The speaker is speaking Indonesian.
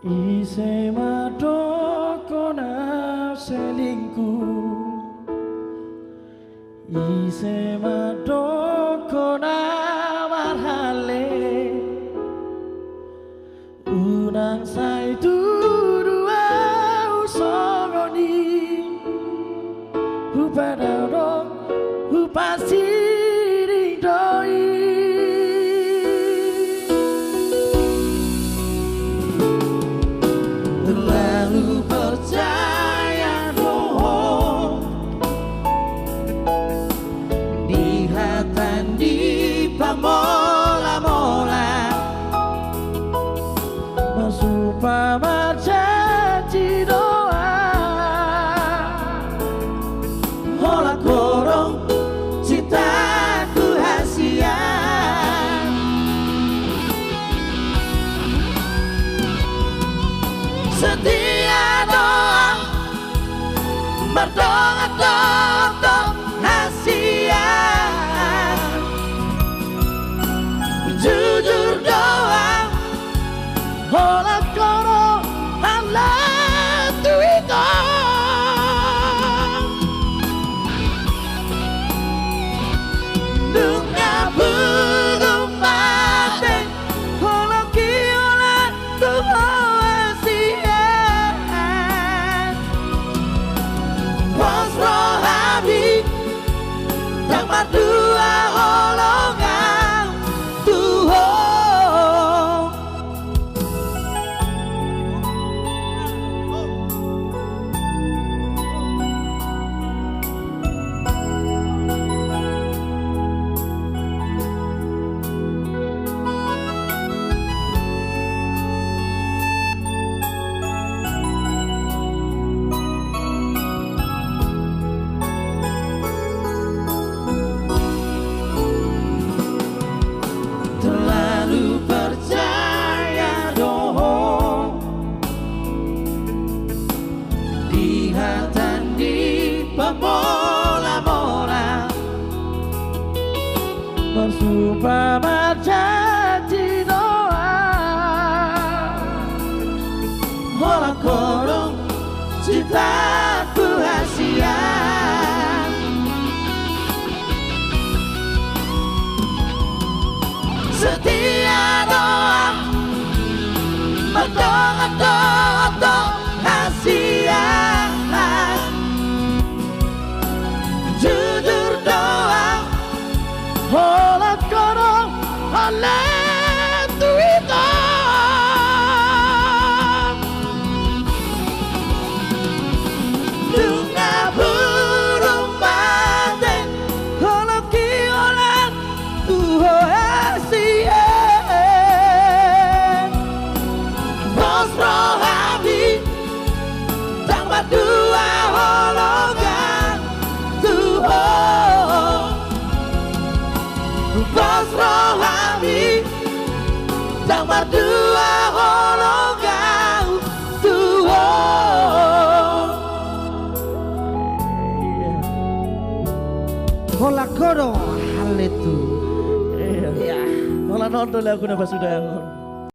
Ise madokona selingkuh, ise madokona marhale, unang sai dua usogoni, upadadong upasiring doi. Terlalu percaya bohong, dihatan di pamola-mola, masupama janji doa, hola korong cintaku hasia. Setia doa berdoa untuk hasia, jujur doa hola koro hala tuito. Nunga belum mati hola kiola tuho. Dua golongan Tuhan, mola-mola, bersupama janji doa, hola korong cintaku hasia. Setia doa berdoa untuk hasia, jujur doa hola korong hala tuito. Dunga burung mate hola kiolan tuho hasia, bos rohabi tambah dua hologan Tuhan, bos rohani tambah dua hologan Tuhan. Hola koro hal itu. Iya. Hola nonton aku napa sudah.